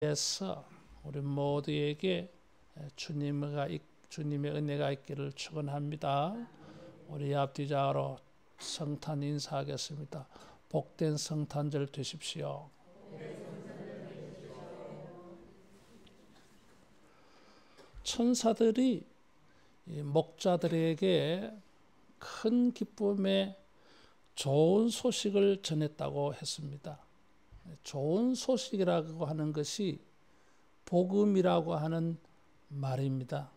에서 우리 모두에게 주님의 은혜가 있기를 축원합니다. 우리 앞뒤좌우로 성탄 인사하겠습니다. 복된 성탄절 되십시오. 천사들이 목자들에게 큰 기쁨의 좋은 소식을 전했다고 했습니다. 좋은 소식이라고 하는 것이 복음이라고 하는 말입니다.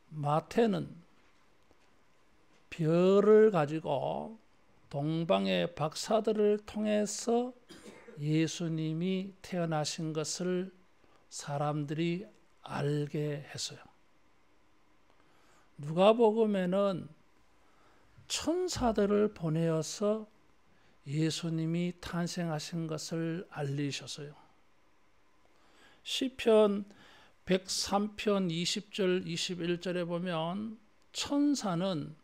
마태는 별을 가지고 동방의 박사들을 통해서 예수님이 태어나신 것을 사람들이 알게 했어요. 누가복음에는 천사들을 보내어서 예수님이 탄생하신 것을 알리셨어요. 시편 103편 20절 21절에 보면 천사는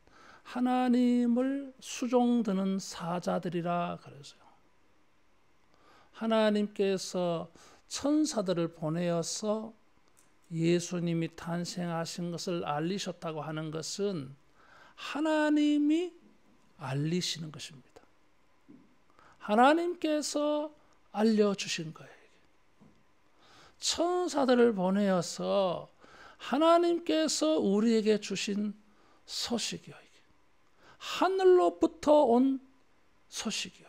하나님을 수종드는 사자들이라 그랬어요. 하나님께서 천사들을 보내어서 예수님이 탄생하신 것을 알리셨다고 하는 것은 하나님이 알리시는 것입니다. 하나님께서 알려주신 거예요. 천사들을 보내어서 하나님께서 우리에게 주신 소식이요. 하늘로부터 온 소식이요.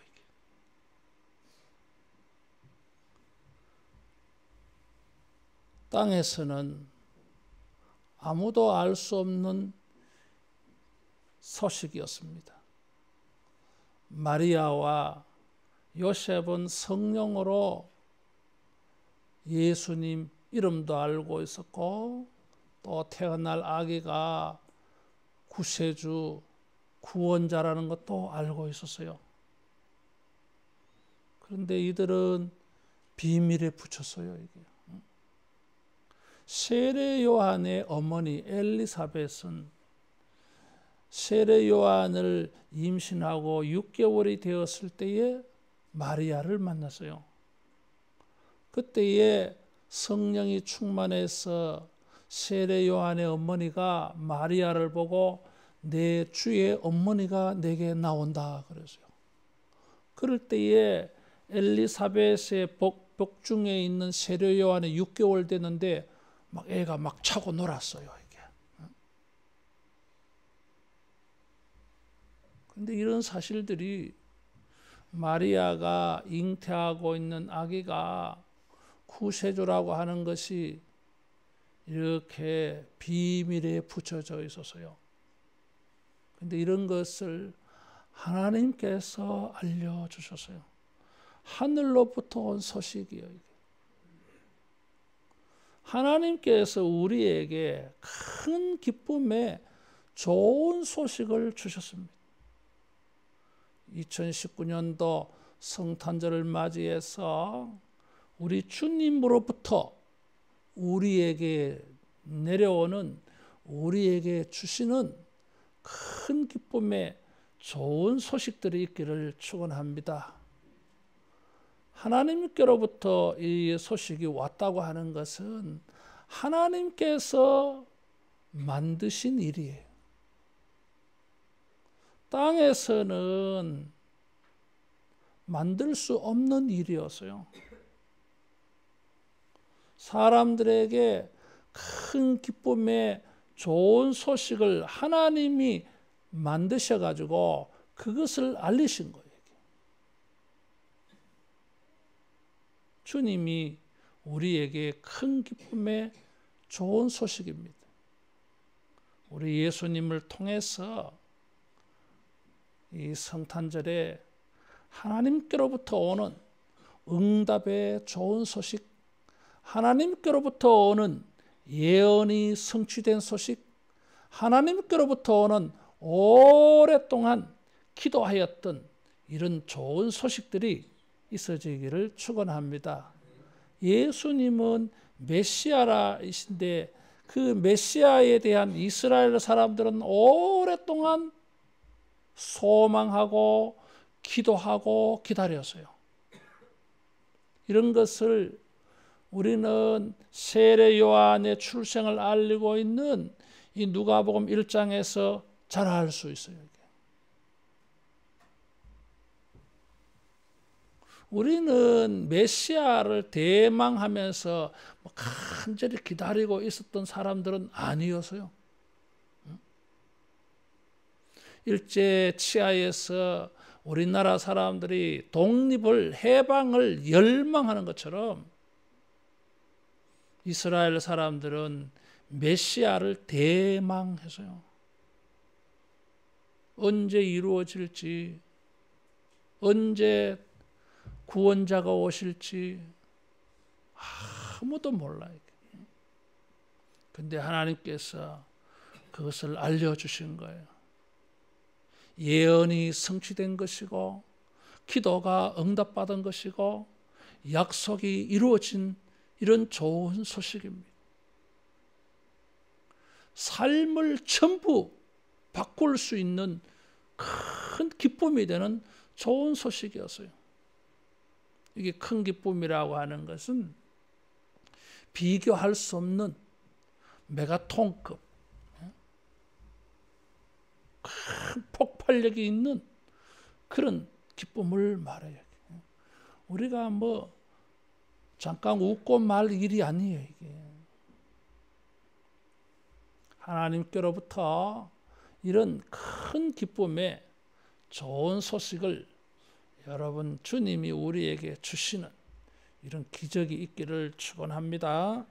땅에서는 아무도 알 수 없는 소식이었습니다. 마리아와 요셉은 성령으로 예수님 이름도 알고 있었고 또 태어날 아기가 구세주, 구원자라는 것도 알고 있었어요. 그런데 이들은 비밀에 붙였어요. 이게. 세례 요한의 어머니 엘리사벳은 세례 요한을 임신하고 6개월이 되었을 때에 마리아를 만났어요. 그때에 성령이 충만해서 세례 요한의 어머니가 마리아를 보고 내 주의 어머니가 내게 나온다 그랬어요. 그럴 때에 엘리사벳의 복중에 있는 세례 요한이 6개월 됐는데 막 애가 막 차고 놀았어요. 이게. 그런데 이런 사실들이 마리아가 잉태하고 있는 아기가 구세주라고 하는 것이 이렇게 비밀에 붙여져 있었어요. 그런데 이런 것을 하나님께서 알려주셨어요. 하늘로부터 온 소식이에요. 하나님께서 우리에게 큰 기쁨의 좋은 소식을 주셨습니다. 2019년도 성탄절을 맞이해서 우리 주님으로부터 우리에게 내려오는, 우리에게 주시는 큰 기쁨의 좋은 소식들이 있기를 축원합니다. 하나님께로부터 이 소식이 왔다고 하는 것은 하나님께서 만드신 일이에요. 땅에서는 만들 수 없는 일이었어요. 사람들에게 큰 기쁨의 좋은 소식을 하나님이 만드셔가지고 그것을 알리신 거예요. 주님이 우리에게 큰 기쁨의 좋은 소식입니다. 우리 예수님을 통해서 이 성탄절에 하나님께로부터 오는 응답의 좋은 소식, 하나님께로부터 오는 예언이 성취된 소식, 하나님께로부터 오는 오랫동안 기도하였던 이런 좋은 소식들이 있어지기를 축원합니다. 예수님은 메시아이신데 그 메시아에 대한 이스라엘 사람들은 오랫동안 소망하고 기도하고 기다렸어요. 이런 것을 우리는 세례 요한의 출생을 알리고 있는 이 누가복음 1장에서 잘 알 수 있어요. 우리는 메시아를 대망하면서 간절히 기다리고 있었던 사람들은 아니었어요. 일제 치하에서 우리나라 사람들이 독립을, 해방을 열망하는 것처럼 이스라엘 사람들은 메시아를 대망했어요. 언제 이루어질지, 언제 구원자가 오실지 아무도 몰라요. 근데 하나님께서 그것을 알려주신 거예요. 예언이 성취된 것이고, 기도가 응답받은 것이고, 약속이 이루어진 이런 좋은 소식입니다. 삶을 전부 바꿀 수 있는 큰 기쁨이 되는 좋은 소식이었어요. 이게 큰 기쁨이라고 하는 것은 비교할 수 없는 메가톤급 큰 폭발력이 있는 그런 기쁨을 말해요. 우리가 뭐 잠깐 웃고 말 일이 아니에요. 이게 하나님께로부터 이런 큰 기쁨의 좋은 소식을 여러분 주님이 우리에게 주시는 이런 기적이 있기를 축원합니다.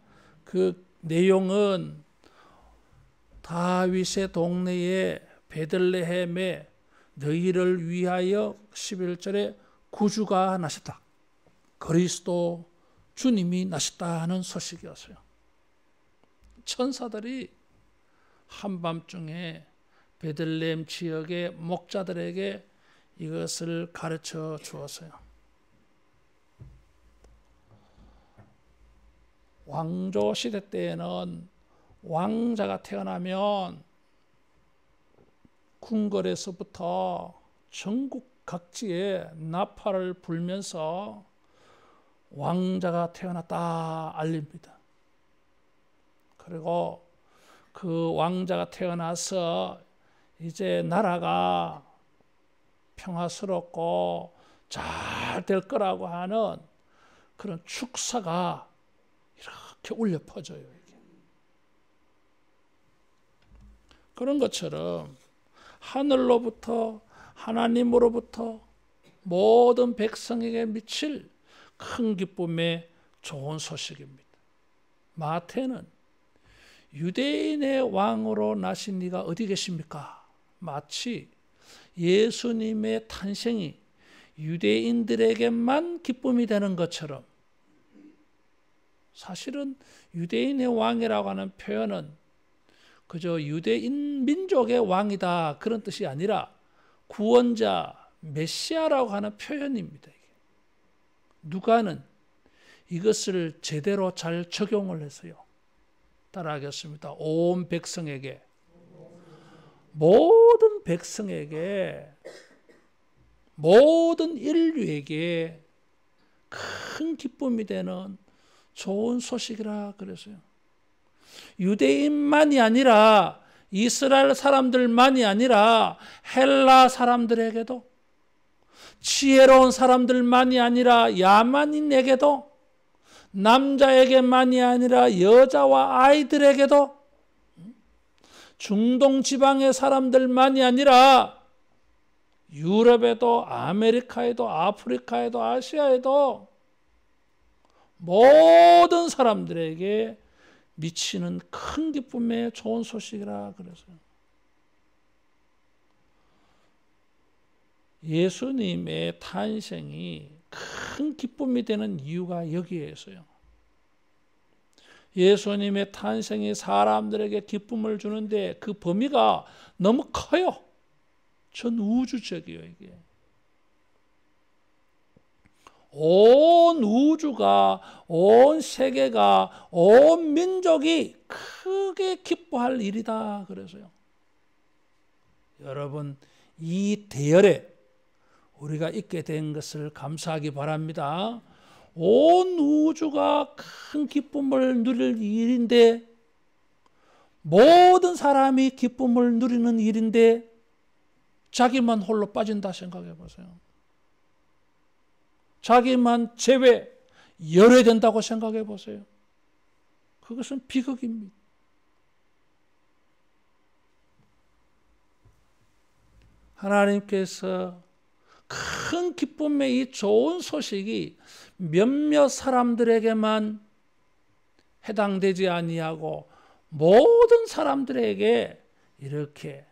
그 내용은 다윗의 동네에 베들레헴에 너희를 위하여 11절에 구주가 나셨다. 그리스도 주님이 나셨다 하는 소식이었어요. 천사들이 한밤중에 베들레헴 지역의 목자들에게 이것을 가르쳐 주었어요. 왕조 시대 때에는 왕자가 태어나면 궁궐에서부터 전국 각지에 나팔을 불면서 왕자가 태어났다 알립니다. 그리고 그 왕자가 태어나서 이제 나라가 평화스럽고 잘 될 거라고 하는 그런 축사가 이렇게 울려 퍼져요. 이게. 그런 것처럼 하늘로부터 하나님으로부터 모든 백성에게 미칠 큰 기쁨의 좋은 소식입니다. 마태는 유대인의 왕으로 나신 이가 어디 계십니까? 마치 예수님의 탄생이 유대인들에게만 기쁨이 되는 것처럼, 사실은 유대인의 왕이라고 하는 표현은 그저 유대인 민족의 왕이다 그런 뜻이 아니라 구원자, 메시아라고 하는 표현입니다. 누가는 이것을 제대로 잘 적용을 했어요. 따라하겠습니다. 온 백성에게, 모든 백성에게, 모든 인류에게 큰 기쁨이 되는 좋은 소식이라 그랬어요. 유대인만이 아니라 이스라엘 사람들만이 아니라 헬라 사람들에게도, 지혜로운 사람들만이 아니라 야만인에게도, 남자에게만이 아니라 여자와 아이들에게도, 중동 지방의 사람들만이 아니라 유럽에도, 아메리카에도, 아프리카에도, 아시아에도 모든 사람들에게 미치는 큰 기쁨의 좋은 소식이라 그랬어요. 예수님의 탄생이 큰 기쁨이 되는 이유가 여기에서요. 예수님의 탄생이 사람들에게 기쁨을 주는데 그 범위가 너무 커요. 전 우주적이에요, 이게. 온 우주가, 온 세계가, 온 민족이 크게 기뻐할 일이다 그래서요. 여러분, 이 대열에 우리가 있게 된 것을 감사하기 바랍니다. 온 우주가 큰 기쁨을 누릴 일인데, 모든 사람이 기쁨을 누리는 일인데 자기만 홀로 빠진다 생각해 보세요. 자기만 제외, 열외된다고 생각해 보세요. 그것은 비극입니다. 하나님께서 큰 기쁨의 이 좋은 소식이 몇몇 사람들에게만 해당되지 아니하고 모든 사람들에게 이렇게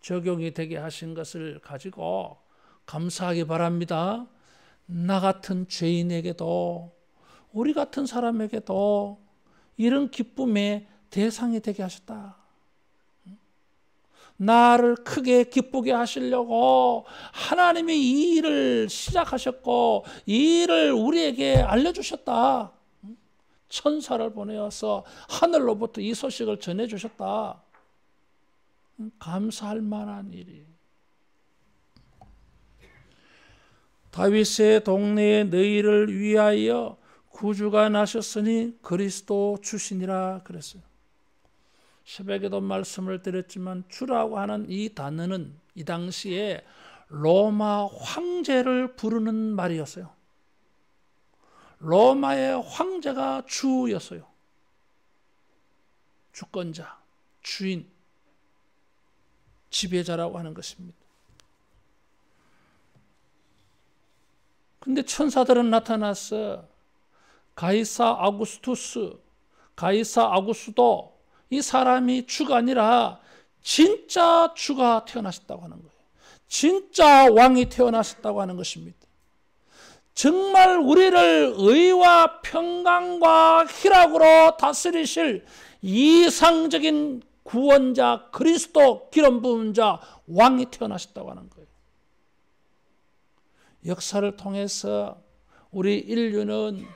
적용이 되게 하신 것을 가지고 감사하기 바랍니다. 나 같은 죄인에게도, 우리 같은 사람에게도 이런 기쁨의 대상이 되게 하셨다. 나를 크게 기쁘게 하시려고 하나님이 이 일을 시작하셨고 이 일을 우리에게 알려주셨다. 천사를 보내어서 하늘로부터 이 소식을 전해주셨다. 감사할 만한 일이. 다윗의 동네에 너희를 위하여 구주가 나셨으니 그리스도 주시니라 그랬어요. 새벽에도 말씀을 드렸지만 주라고 하는 이 단어는 이 당시에 로마 황제를 부르는 말이었어요. 로마의 황제가 주였어요. 주권자, 주인, 지배자라고 하는 것입니다. 근데 천사들은 나타나서 가이사 아구스투스, 가이사 아구스도, 이 사람이 주가 아니라 진짜 주가 태어나셨다고 하는 거예요. 진짜 왕이 태어나셨다고 하는 것입니다. 정말 우리를 의와 평강과 희락으로 다스리실 이상적인 구원자, 그리스도 기름 부은 자, 왕이 태어나셨다고 하는 거예요. 역사를 통해서 우리 인류는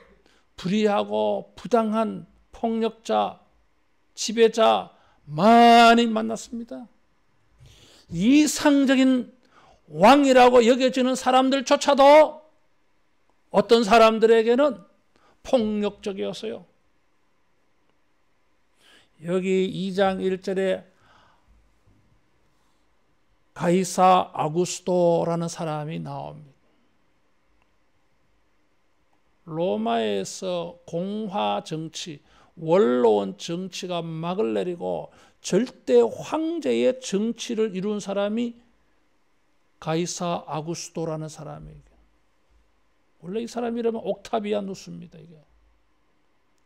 불의하고 부당한 폭력자, 지배자 많이 만났습니다. 이상적인 왕이라고 여겨지는 사람들조차도 어떤 사람들에게는 폭력적이었어요. 여기 2장 1절에 가이사 아구스도라는 사람이 나옵니다. 로마에서 공화 정치, 원로원 정치가 막을 내리고 절대 황제의 정치를 이룬 사람이 가이사 아구스도라는 사람이에요. 원래 이 사람 이름은 옥타비아누스입니다. 이게.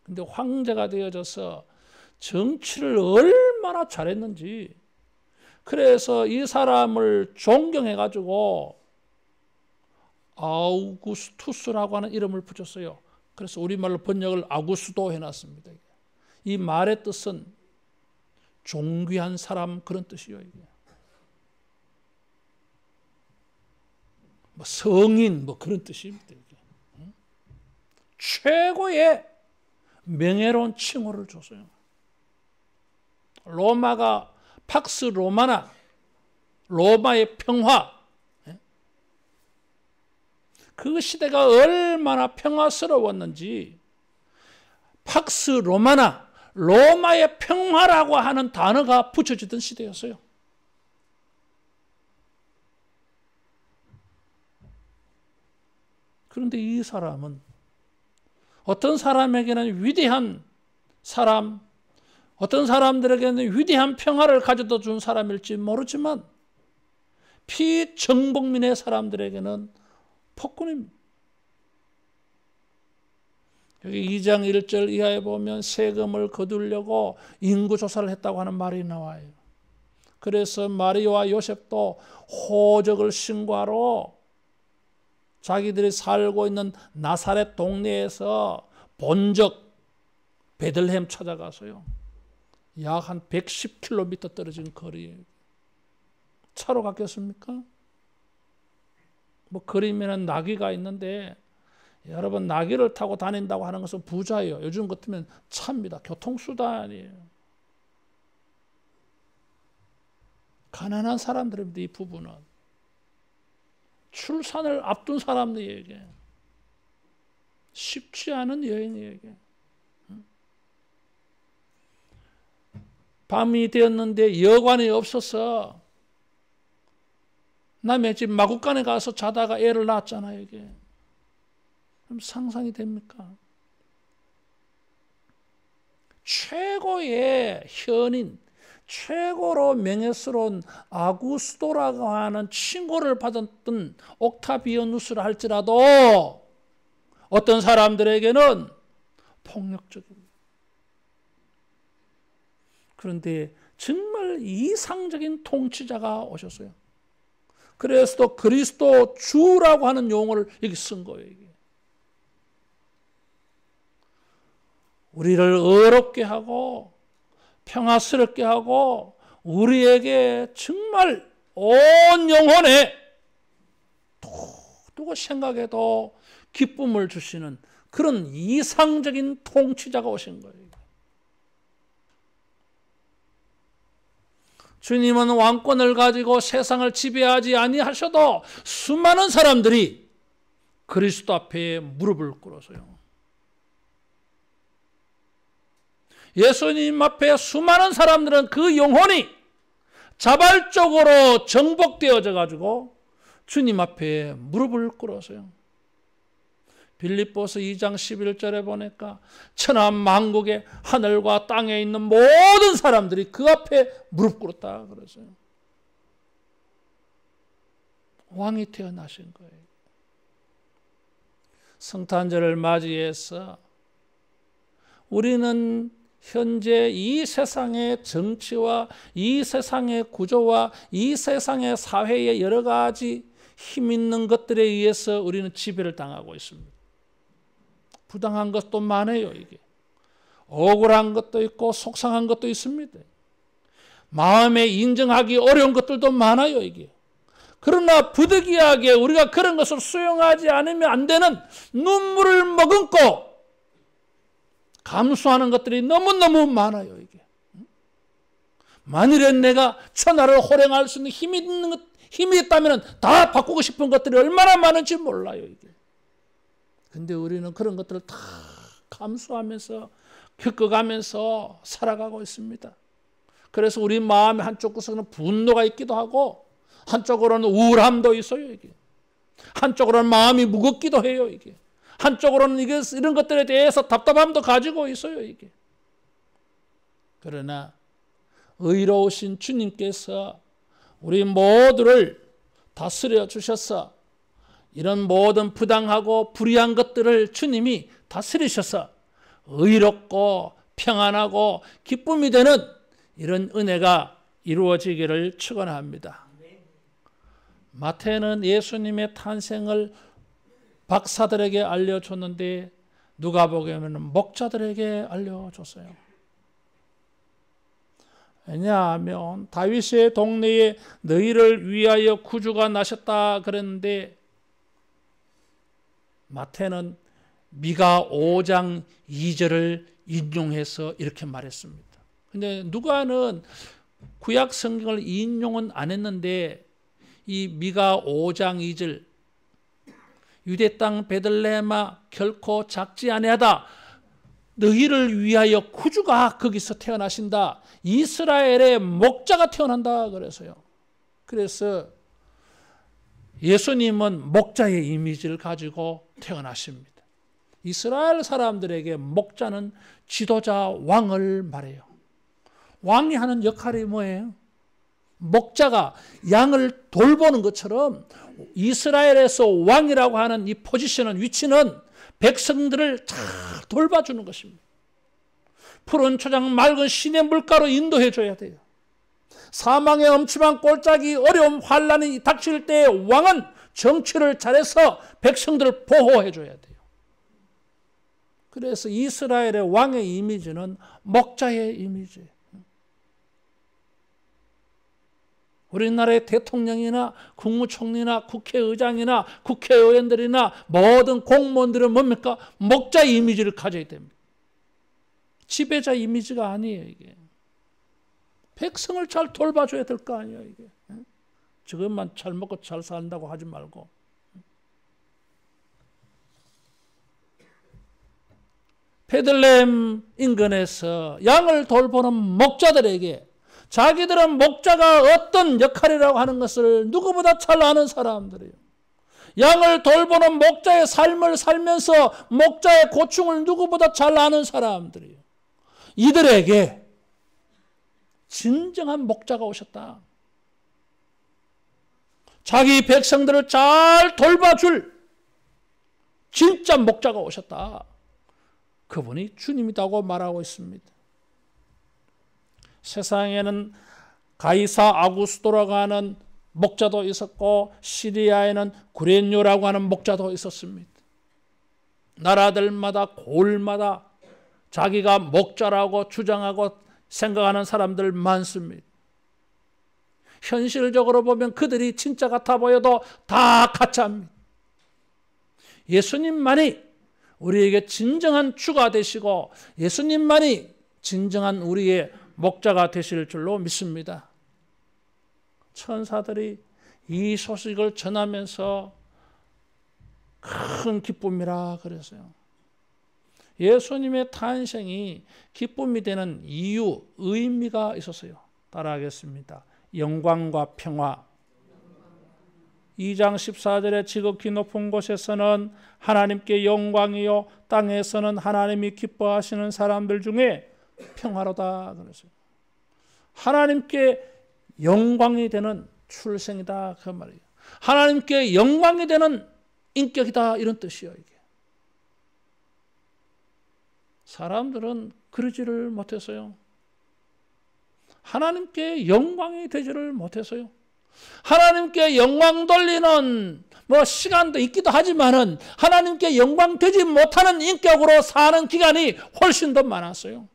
근데 황제가 되어져서 정치를 얼마나 잘했는지, 그래서 이 사람을 존경해가지고 아우구스투스라고 하는 이름을 붙였어요. 그래서 우리말로 번역을 아구스도 해놨습니다. 이 말의 뜻은 존귀한 사람, 그런 뜻이에요. 이게. 뭐 성인, 뭐 그런 뜻입니다. 이게. 최고의 명예로운 칭호를 줬어요. 로마가 팍스 로마나, 로마의 평화, 그 시대가 얼마나 평화스러웠는지, 팍스 로마나, 로마의 평화라고 하는 단어가 붙여지던 시대였어요. 그런데 이 사람은 어떤 사람에게는 위대한 사람, 어떤 사람들에게는 위대한 평화를 가져다 준 사람일지 모르지만 피정복민의 사람들에게는 폭군입니다. 여기 2장 1절 이하에 보면 세금을 거두려고 인구조사를 했다고 하는 말이 나와요. 그래서 마리아와 요셉도 호적을 신고하러 자기들이 살고 있는 나사렛 동네에서 본적 베들레헴 찾아가서요. 약 한 110km 떨어진 거리에 차로 갔겠습니까? 뭐 그림에는 나귀가 있는데, 여러분 나귀를 타고 다닌다고 하는 것은 부자예요. 요즘 같으면 차입니다. 교통수단이에요. 가난한 사람들입니다. 이 부부는 출산을 앞둔 사람들에게 쉽지 않은 여행이에요. 이게. 밤이 되었는데 여관이 없어서 남의 집 마구간에 가서 자다가 애를 낳았잖아요. 이게. 그럼 상상이 됩니까? 최고의 현인, 최고로 명예스러운 아구스토라고 하는 칭호를 받았던 옥타비아누스를 할지라도 어떤 사람들에게는 폭력적입니다. 그런데 정말 이상적인 통치자가 오셨어요. 그래서 또 그리스도 주라고 하는 용어를 여기 쓴 거예요. 이게. 우리를 의롭게 하고 평화스럽게 하고 우리에게 정말 온 영혼에 누구 생각에도 기쁨을 주시는 그런 이상적인 통치자가 오신 거예요. 주님은 왕권을 가지고 세상을 지배하지 아니하셔도 수많은 사람들이 그리스도 앞에 무릎을 꿇어서요. 예수님 앞에 수많은 사람들은 그 영혼이 자발적으로 정복되어져 가지고 주님 앞에 무릎을 꿇어서요. 빌립보서 2장 11절에 보니까 천하 만국의 하늘과 땅에 있는 모든 사람들이 그 앞에 무릎 꿇었다 그러죠. 왕이 태어나신 거예요. 성탄절을 맞이해서 우리는 현재 이 세상의 정치와 이 세상의 구조와 이 세상의 사회의 여러 가지 힘 있는 것들에 의해서 우리는 지배를 당하고 있습니다. 부당한 것도 많아요. 이게 억울한 것도 있고 속상한 것도 있습니다. 마음에 인정하기 어려운 것들도 많아요. 이게 그러나 부득이하게 우리가 그런 것을 수용하지 않으면 안 되는 눈물을 머금고 감수하는 것들이 너무너무 많아요. 이게 만일에 내가 천하를 호령할 수 있는 힘이 있다면 다 바꾸고 싶은 것들이 얼마나 많은지 몰라요. 이게 근데 우리는 그런 것들을 다 감수하면서 겪어가면서 살아가고 있습니다. 그래서 우리 마음의 한쪽 구석에는 분노가 있기도 하고 한쪽으로는 우울함도 있어요. 이게 한쪽으로는 마음이 무겁기도 해요. 이게 한쪽으로는 이런 것들에 대해서 답답함도 가지고 있어요. 이게 그러나 의로우신 주님께서 우리 모두를 다스려 주셔서 이런 모든 부당하고 불의한 것들을 주님이 다스리셔서 의롭고 평안하고 기쁨이 되는 이런 은혜가 이루어지기를 축원합니다. 마태는 예수님의 탄생을 박사들에게 알려줬는데 누가복음에는 목자들에게 알려줬어요. 왜냐하면 다윗의 동네에 너희를 위하여 구주가 나셨다 그랬는데 마태는 미가 5장 2절을 인용해서 이렇게 말했습니다. 근데 누가는 구약 성경을 인용은 안 했는데 이 미가 5장 2절 유대 땅 베들레헴아 결코 작지 아니하다. 너희를 위하여 구주가 거기서 태어나신다. 이스라엘의 목자가 태어난다 그래서요. 그래서 예수님은 목자의 이미지를 가지고 태어나십니다. 이스라엘 사람들에게 목자는 지도자 왕을 말해요. 왕이 하는 역할이 뭐예요? 목자가 양을 돌보는 것처럼 이스라엘에서 왕이라고 하는 이 포지션은 위치는 백성들을 잘 돌봐주는 것입니다. 푸른 초장 맑은 시냇 물가로 인도해 줘야 돼요. 사망의 엄침한 꼴짝이 어려움 환란이 닥칠 때 왕은 정치를 잘해서 백성들을 보호해 줘야 돼요. 그래서 이스라엘의 왕의 이미지는 목자의 이미지예요. 우리나라의 대통령이나 국무총리나 국회의장이나 국회의원들이나 모든 공무원들은 뭡니까? 목자 이미지를 가져야 됩니다. 지배자 이미지가 아니에요. 이게 백성을 잘 돌봐줘야 될 거 아니에요. 이게 저것만 잘 먹고 잘 산다고 하지 말고 베들레헴 인근에서 양을 돌보는 목자들에게 자기들은 목자가 어떤 역할이라고 하는 것을 누구보다 잘 아는 사람들이에요. 양을 돌보는 목자의 삶을 살면서 목자의 고충을 누구보다 잘 아는 사람들이에요. 이들에게 진정한 목자가 오셨다. 자기 백성들을 잘 돌봐줄 진짜 목자가 오셨다. 그분이 주님이라고 말하고 있습니다. 세상에는 가이사 아구스도라고 하는 목자도 있었고 시리아에는 구레뇨라고 하는 목자도 있었습니다. 나라들마다 골마다 자기가 목자라고 주장하고 생각하는 사람들 많습니다. 현실적으로 보면 그들이 진짜 같아 보여도 다 가짜입니다. 예수님만이 우리에게 진정한 주가 되시고 예수님만이 진정한 우리의 목자가 되실 줄로 믿습니다. 천사들이 이 소식을 전하면서 큰 기쁨이라 그랬어요. 예수님의 탄생이 기쁨이 되는 이유, 의미가 있었어요. 따라하겠습니다. 영광과 평화. 2장 14절에 지극히 높은 곳에서는 하나님께 영광이요 땅에서는 하나님이 기뻐하시는 사람들 중에 평화로다 그랬어요. 하나님께 영광이 되는 출생이다 그 말이에요. 하나님께 영광이 되는 인격이다 이런 뜻이에요. 이게. 사람들은 그러지를 못했어요. 하나님께 영광이 되지를 못했어요. 하나님께 영광 돌리는 시간도 있기도 하지만은 하나님께 영광 되지 못하는 인격으로 사는 기간이 훨씬 더 많았어요.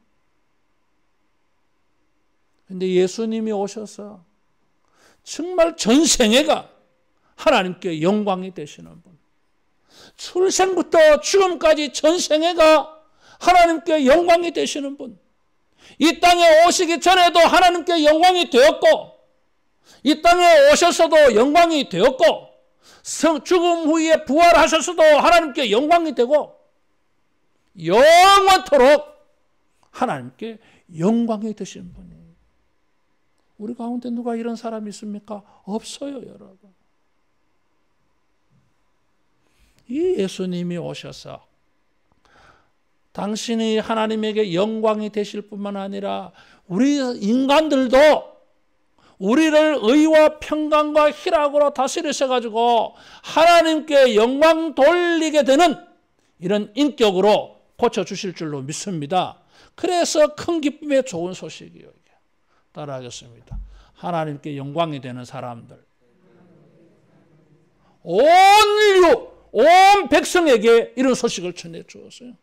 근데 예수님이 오셔서 정말 전생애가 하나님께 영광이 되시는 분. 출생부터 죽음까지 전생애가 하나님께 영광이 되시는 분. 이 땅에 오시기 전에도 하나님께 영광이 되었고 이 땅에 오셔서도 영광이 되었고 죽음 후에 부활하셔서도 하나님께 영광이 되고 영원토록 하나님께 영광이 되시는 분이에요. 우리 가운데 누가 이런 사람이 있습니까? 없어요, 여러분. 이 예수님이 오셔서 당신이 하나님에게 영광이 되실 뿐만 아니라 우리 인간들도 우리를 의와 평강과 희락으로 다스리셔가지고 하나님께 영광 돌리게 되는 이런 인격으로 고쳐주실 줄로 믿습니다. 그래서 큰 기쁨의 좋은 소식이에요. 이게. 따라하겠습니다. 하나님께 영광이 되는 사람들. 온 인류, 온 백성에게 이런 소식을 전해주었어요.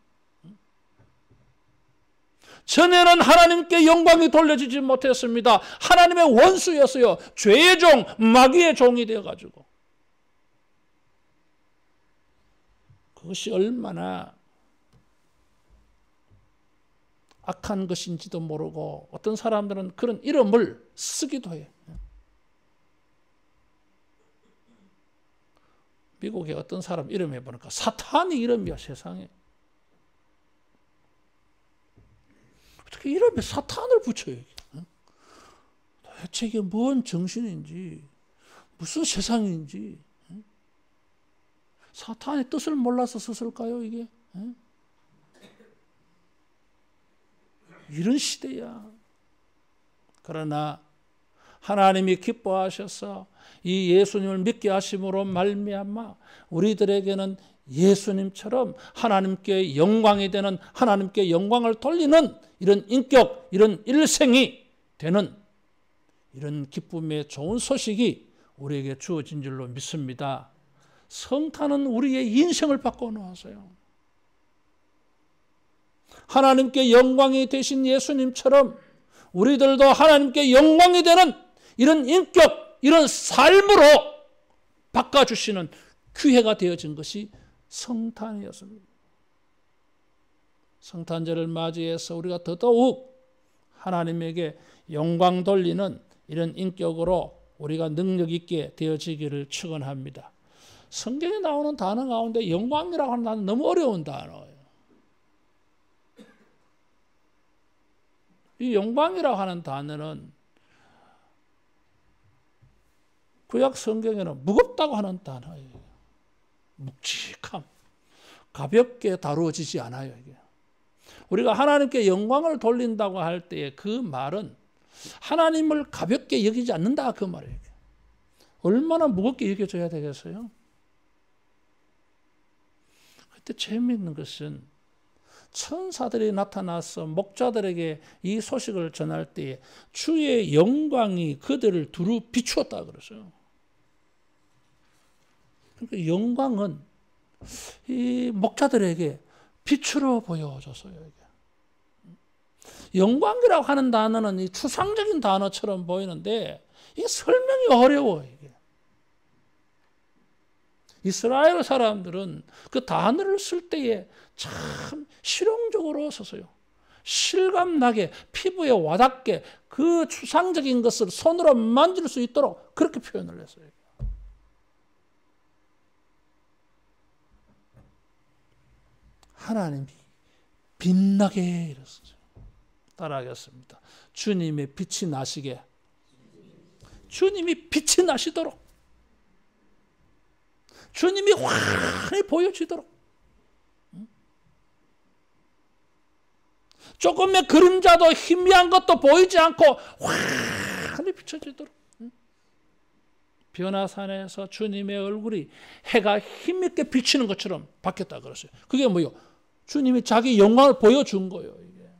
전에는 하나님께 영광이 돌려지지 못했습니다. 하나님의 원수였어요. 죄의 종, 마귀의 종이 되어가지고. 그것이 얼마나 악한 것인지도 모르고 어떤 사람들은 그런 이름을 쓰기도 해요. 미국의 어떤 사람 이름 해보니까 사탄이 이름이야, 세상에. 어떻게 이름에 사탄을 붙여요? 도대체 이게 뭔 정신인지 무슨 세상인지 사탄의 뜻을 몰라서 썼을까요? 이게 이런 시대야. 그러나 하나님이 기뻐하셔서 이 예수님을 믿게 하심으로 말미암아 우리들에게는 예수님처럼 하나님께 영광이 되는, 하나님께 영광을 돌리는 이런 인격, 이런 일생이 되는 이런 기쁨의 좋은 소식이 우리에게 주어진 줄로 믿습니다. 성탄은 우리의 인생을 바꿔놓았어요. 하나님께 영광이 되신 예수님처럼 우리들도 하나님께 영광이 되는 이런 인격, 이런 삶으로 바꿔주시는 기회가 되어진 것이 성탄이었습니다. 성탄절을 맞이해서 우리가 더더욱 하나님에게 영광 돌리는 이런 인격으로 우리가 능력 있게 되어지기를 축원합니다. 성경에 나오는 단어 가운데 영광이라고 하는 단어는 너무 어려운 단어예요. 이 영광이라고 하는 단어는 구약 성경에는 무겁다고 하는 단어예요. 묵직함, 가볍게 다루어지지 않아요. 이게. 우리가 하나님께 영광을 돌린다고 할 때에 그 말은 하나님을 가볍게 여기지 않는다 그 말이에요. 얼마나 무겁게 여겨져야 되겠어요? 그때 재미있는 것은 천사들이 나타나서 목자들에게 이 소식을 전할 때에 주의 영광이 그들을 두루 비추었다 그러죠. 그러니까 영광은 이 목자들에게 빛으로 보여졌어요. 영광이라고 하는 단어는 이 추상적인 단어처럼 보이는데 이게 설명이 어려워. 이게. 이스라엘 사람들은 그 단어를 쓸 때에 참 실용적으로 썼어요. 실감나게 피부에 와닿게 그 추상적인 것을 손으로 만질 수 있도록 그렇게 표현을 했어요. 하나님이 빛나게 이랬어요. 따라하겠습니다. 주님의 빛이 나시게. 주님이 빛이 나시도록. 주님이 환히 보여지도록. 조금의 그림자도 희미한 것도 보이지 않고 환히 비춰지도록. 변화산에서 주님의 얼굴이 해가 힘있게 비치는 것처럼 바뀌었다 그랬어요. 그게 뭐예요? 주님이 자기 영광을 보여준 거예요. 이게.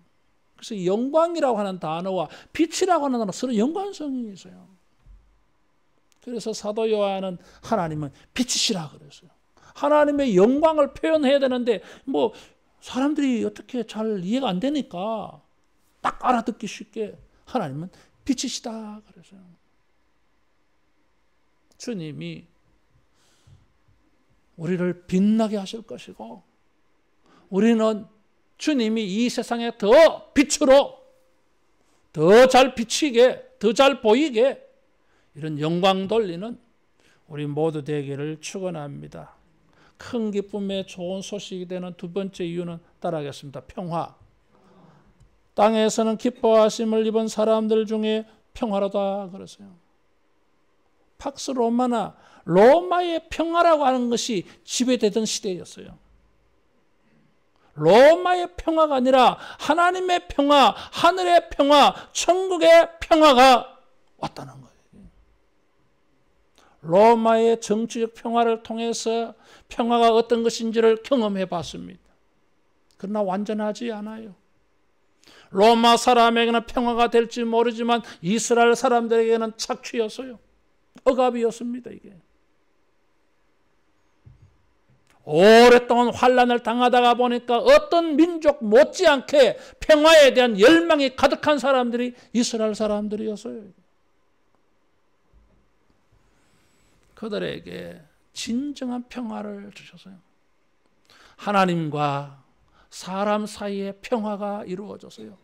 그래서 영광이라고 하는 단어와 빛이라고 하는 단어는 서로 연관성이 있어요. 그래서 사도 요한은 하나님은 빛이시라 그랬어요. 하나님의 영광을 표현해야 되는데 뭐 사람들이 어떻게 잘 이해가 안 되니까 딱 알아듣기 쉽게 하나님은 빛이시다 그랬어요. 주님이 우리를 빛나게 하실 것이고 우리는 주님이 이 세상에 더 빛으로 더 잘 비치게 더 잘 보이게 이런 영광 돌리는 우리 모두 되기를 축원합니다. 큰 기쁨의 좋은 소식이 되는 두 번째 이유는 따라하겠습니다. 평화. 땅에서는 기뻐하심을 입은 사람들 중에 평화로다 그랬어요. 팍스 로마나 로마의 평화라고 하는 것이 지배되던 시대였어요. 로마의 평화가 아니라 하나님의 평화, 하늘의 평화, 천국의 평화가 왔다는 거예요. 로마의 정치적 평화를 통해서 평화가 어떤 것인지를 경험해 봤습니다. 그러나 완전하지 않아요. 로마 사람에게는 평화가 될지 모르지만 이스라엘 사람들에게는 착취였어요. 억압이었습니다. 이게. 오랫동안 환난을 당하다가 보니까 어떤 민족 못지않게 평화에 대한 열망이 가득한 사람들이 이스라엘 사람들이었어요. 그들에게 진정한 평화를 주셨어요. 하나님과 사람 사이에 평화가 이루어졌어요.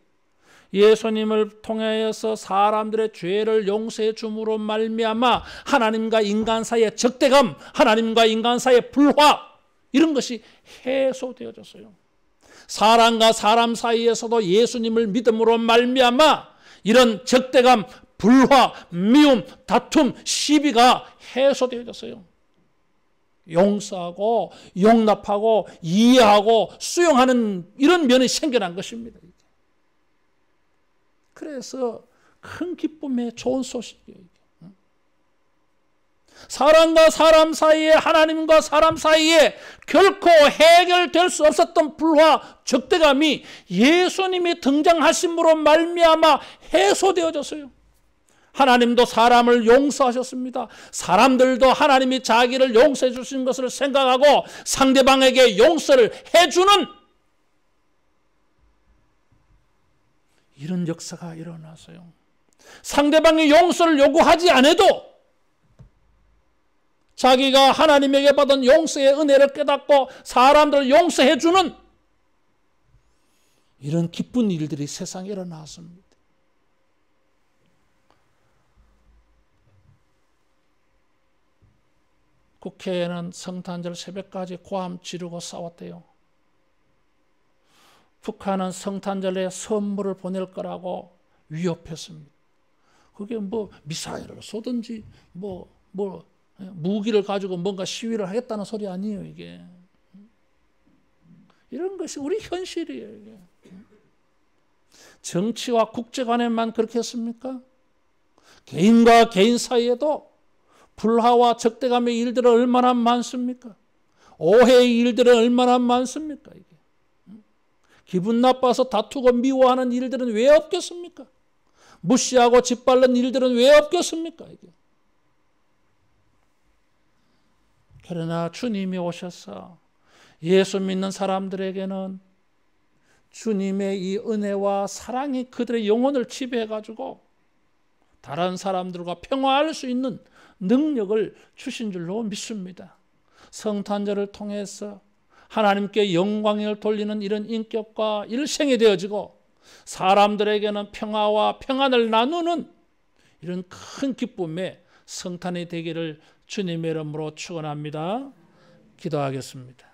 예수님을 통하여서 사람들의 죄를 용서해 줌으로 말미암아 하나님과 인간 사이의 적대감, 하나님과 인간 사이의 불화 이런 것이 해소되어졌어요. 사람과 사람 사이에서도 예수님을 믿음으로 말미암아 이런 적대감, 불화, 미움, 다툼, 시비가 해소되어졌어요. 용서하고 용납하고 이해하고 수용하는 이런 면이 생겨난 것입니다. 그래서 큰 기쁨의 좋은 소식이에요. 사람과 사람 사이에 하나님과 사람 사이에 결코 해결될 수 없었던 불화, 적대감이 예수님이 등장하심으로 말미암아 해소되어졌어요. 하나님도 사람을 용서하셨습니다. 사람들도 하나님이 자기를 용서해 주신 것을 생각하고 상대방에게 용서를 해주는 이런 역사가 일어났어요. 상대방이 용서를 요구하지 않아도 자기가 하나님에게 받은 용서의 은혜를 깨닫고 사람들을 용서해 주는 이런 기쁜 일들이 세상에 일어났습니다. 국회에는 성탄절 새벽까지 고함 지르고 싸웠대요. 북한은 성탄절에 선물을 보낼 거라고 위협했습니다. 그게 뭐 미사일을 쏘든지 무기를 가지고 뭔가 시위를 하겠다는 소리 아니에요, 이게. 이런 것이 우리 현실이에요, 이게. 정치와 국제 간에만 그렇게 했습니까? 개인과 개인 사이에도 불화와 적대감의 일들은 얼마나 많습니까? 오해의 일들은 얼마나 많습니까? 이게. 기분 나빠서 다투고 미워하는 일들은 왜 없겠습니까? 무시하고 짓밟는 일들은 왜 없겠습니까? 이게. 그러나 주님이 오셔서 예수 믿는 사람들에게는 주님의 이 은혜와 사랑이 그들의 영혼을 지배해가지고 다른 사람들과 평화할 수 있는 능력을 주신 줄로 믿습니다. 성탄절을 통해서 하나님께 영광을 돌리는 이런 인격과 일생이 되어지고 사람들에게는 평화와 평안을 나누는 이런 큰 기쁨의 성탄이 되기를 주님의 이름으로 축원합니다. 기도하겠습니다.